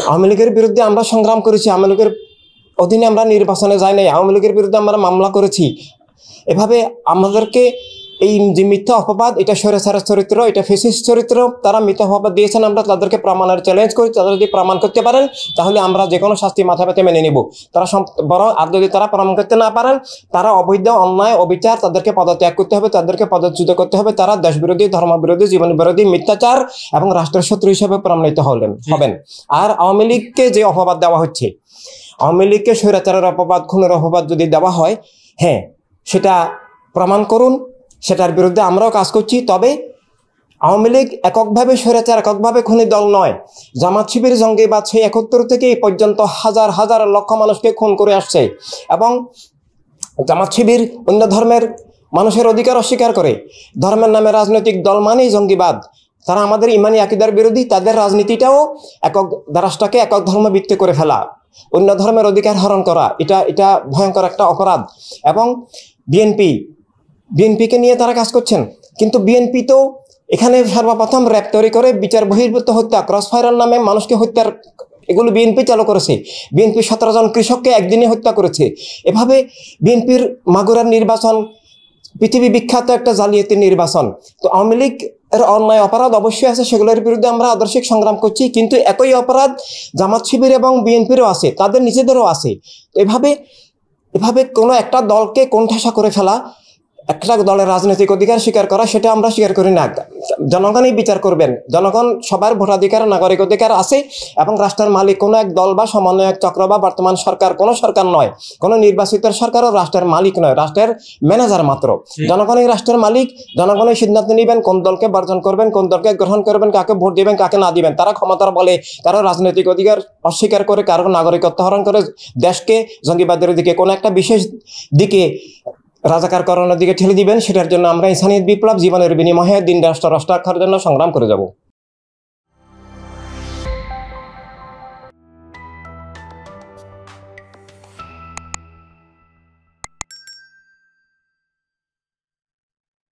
আওয়ামী লীগের বিরুদ্ধে আমরা সংগ্রাম করেছি, আওয়ামী লীগের অধীনে আমরা নির্বাচনে যাই নাই, আওয়ামী লীগের বিরুদ্ধে আমরা মামলা করেছি। এভাবে আমাদেরকে এই যে মিথ্যা অপবাদ, এটা স্বৈরাচারের চরিত্র, এটা ফ্যাসিস্ট চরিত্র, তারা মিথ্যা অপবাদ দিয়েছেন। আমরা তাদেরকে প্রমাণের চ্যালেঞ্জ করি, তারা যদি প্রমাণ করতে পারেন তাহলে আমরা যে কোনো শাস্তি মাথা পেতে মেনে নিব। তারা বরং আর যদি তারা প্রমাণ করতে না পারেন, তারা অবৈধ, অন্যায়, অবিচার, তাদেরকে পদত্যাগ করতে হবে, তাদেরকে পদচ্যুত করতে হবে। তারা দেশবিরোধী, ধর্মবিরোধী, জীবন বিরোধী, মিথ্যাচার এবং রাষ্ট্রের শত্রু হিসেবে প্রমাণিত হবেন। আর আওয়ামী লীগকে যে অপবাদ দেওয়া হচ্ছে, আওয়ামী লীগকে স্বৈরাচারের অপবাদ, খুনের অপবাদ যদি দেওয়া হয়, হ্যাঁ, সেটা প্রমাণ করুন, সেটার বিরুদ্ধে আমরাও কাজ করছি। তবে আওয়ামী লীগ এককভাবে স্বৈরাচার, এককভাবে খুনি দল নয়। জামাত শিবির, জঙ্গিবাদ সেই 71 থেকে এই পর্যন্ত হাজার হাজার লক্ষ মানুষকে খুন করে আসছে। এবং জামাত শিবির অন্য ধর্মের মানুষের অধিকার অস্বীকার করে। ধর্মের নামে রাজনৈতিক দল মানেই জঙ্গিবাদ। তারা আমাদের ইমানি আকিদার বিরোধী। তাদের রাজনীতিটাও একক রাষ্ট্রকে একক ধর্ম ভিত্তি করে ফেলা, অন্য ধর্মের অধিকার হরণ করা, এটা ভয়ঙ্কর একটা অপরাধ। এবং বিএনপিকে নিয়ে তারা কাজ করছেন। কিন্তু বিএনপি তো এখানে সর্বপ্রথম র্যাব তৈরি করে বিচার বহির্ভূত হত্যা, ক্রস ফায়ারের নামে মানুষকে হত্যার, এগুলো বিএনপি চালু করেছে। বিএনপি 17 জন কৃষককে একদিনে হত্যা করেছে। এভাবে বিএনপির মাগুরার নির্বাচন পৃথিবী বিখ্যাত একটা জালিয়াতি নির্বাচন। তো আওয়ামী লীগ এর অন্যায় অপরাধ অবশ্যই আছে, সেগুলোর বিরুদ্ধে আমরা আদর্শিক সংগ্রাম করছি। কিন্তু একই অপরাধ জামাত শিবির এবং বিএনপিরও আছে, তাদের নিজেদেরও আছে। এভাবে কোনো একটা দলকে কোণঠাসা করে ফেলা, একটা দলের রাজনৈতিক অধিকার স্বীকার করা, সেটা আমরা স্বীকার করি না। জনগণই বিচার করবেন। জনগণ সবার ভোটাধিকার, নাগরিক অধিকার আছে। এবং রাষ্ট্রের মালিক কোনো এক দল বা সমন্বয়ক চক্র বা বর্তমান সরকার কোনো সরকার নয়, কোনো নির্বাচিত সরকারও রাষ্ট্রের মালিক নয়, রাষ্ট্রের ম্যানেজার মাত্র। জনগণই রাষ্ট্রের মালিক। জনগণই সিদ্ধান্ত নেবেন কোন দলকে বর্জন করবেন, কোন দলকে গ্রহণ করবেন, কাকে ভোট দিবেন, কাকে না দিবেন। তারা ক্ষমতার বলে কারো রাজনৈতিক অধিকার অস্বীকার করে, কারো নাগরিকত্ব হরণ করে দেশকে জঙ্গিবাদের দিকে, কোনো একটা বিশেষ দিকে, রাজাকারকরণের দিকে ঠেলে দিবেন। সেটার জন্য আমরা ইনসানিয়ত বিপ্লব, জীবনের বিনিময়ে দিন রাষ্ট্র রক্ষার জন্য সংগ্রাম করে যাব।